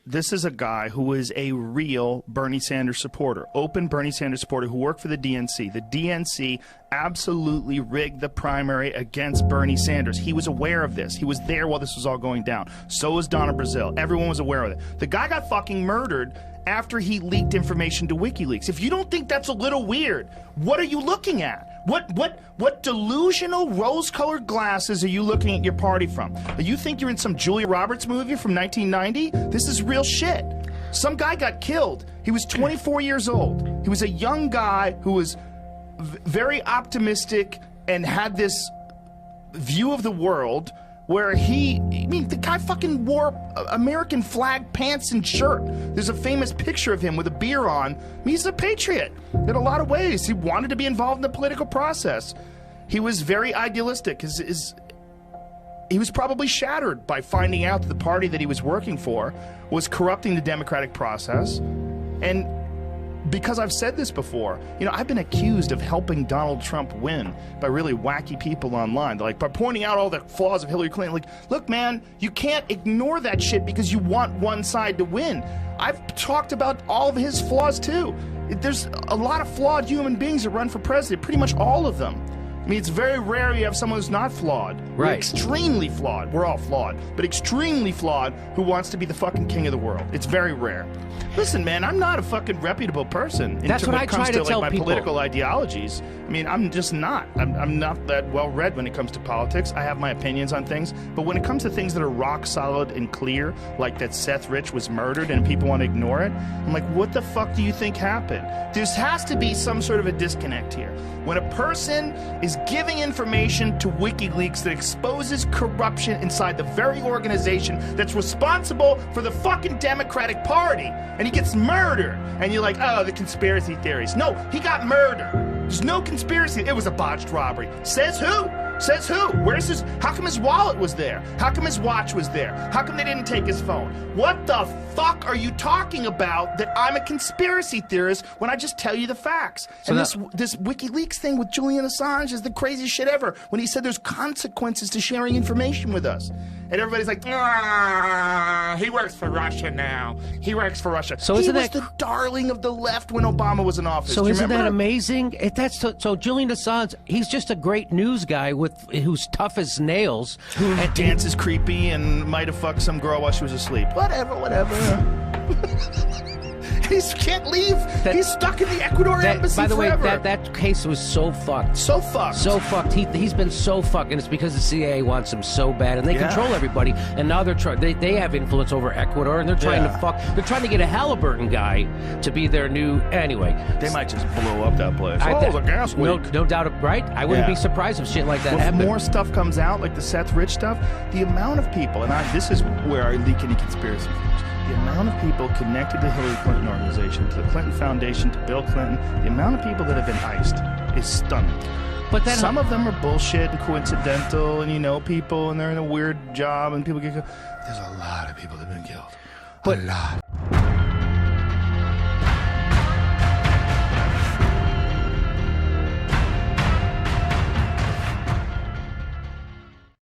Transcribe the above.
this is a guy who is a real Bernie Sanders supporter, open Bernie Sanders supporter who worked for the DNC. The DNC absolutely rigged the primary against Bernie Sanders. He was aware of this. He was there while this was all going down. So was Donna Brazile. Everyone was aware of it. The guy got fucking murdered after he leaked information to WikiLeaks. If you don't think that's a little weird, what are you looking at? What delusional rose-colored glasses are you looking at your party from? You think you're in some Julia Roberts movie from 1990? This is real shit. Some guy got killed. He was 24 years old. He was a young guy who was very optimistic and had this view of the world where I mean, the guy fucking wore American flag pants and shirt. There's a famous picture of him with a beer on. I mean, he's a patriot in a lot of ways. He wanted to be involved in the political process. He was very idealistic. He was probably shattered by finding out that the party that he was working for was corrupting the democratic process. And because I've said this before, you know, I've been accused of helping Donald Trump win by really wacky people online. Like, by pointing out all the flaws of Hillary Clinton. Like, look, man, you can't ignore that shit because you want one side to win. I've talked about all of his flaws, too. There's a lot of flawed human beings that run for president, pretty much all of them. I mean, it's very rare you have someone who's not flawed. Right. We're extremely flawed. We're all flawed. But extremely flawed who wants to be the fucking king of the world. It's very rare. Listen, man, I'm not a fucking reputable person. That's what I try to tell my people. Political ideologies. I mean, I'm just not. I'm not that well read when it comes to politics. I have my opinions on things. But when it comes to things that are rock solid and clear, like that Seth Rich was murdered and people want to ignore it, I'm like, what the fuck do you think happened? There has to be some sort of a disconnect here. When a person is giving information to WikiLeaks that exposes corruption inside the very organization that's responsible for the fucking Democratic Party, and he gets murdered, and you're like, oh, the conspiracy theories. No, he got murdered. There's no conspiracy. It was a botched robbery. Says who? Says who? Where's his? How come his wallet was there? How come his watch was there? How come they didn't take his phone? What the fuck are you talking about that I'm a conspiracy theorist when I just tell you the facts? So and this WikiLeaks thing with Julian Assange is the craziest shit ever. When he said there's consequences to sharing information with us. And everybody's like, he works for Russia now. He works for Russia. So he was the darling of the left when Obama was in office. So isn't that amazing? So Julian Assange, he's just a great news guy who's tough as nails. Who dances creepy and might have fucked some girl while she was asleep. Whatever. He can't leave. He's stuck in the Ecuador embassy By the forever. way, that case was so fucked. So fucked. So fucked. He's been so fucked, and it's because the CIA wants him so bad, and they control everybody. And now they have influence over Ecuador, and they're trying to fuck. They're trying to get a Halliburton guy to be their new. Anyway, they might just blow up that place. The gas leak. No doubt, right? I wouldn't be surprised if shit like that happened. If more stuff comes out, like the Seth Rich stuff, the amount of people, and this is where I leak any conspiracy theories. The amount of people connected to the Hillary Clinton organization, to the Clinton Foundation, to Bill Clinton, the amount of people that have been iced is stunning. But then some of them are bullshit and coincidental, and you know people, and they're in a weird job, and people get killed. There's a lot of people that have been killed. A lot.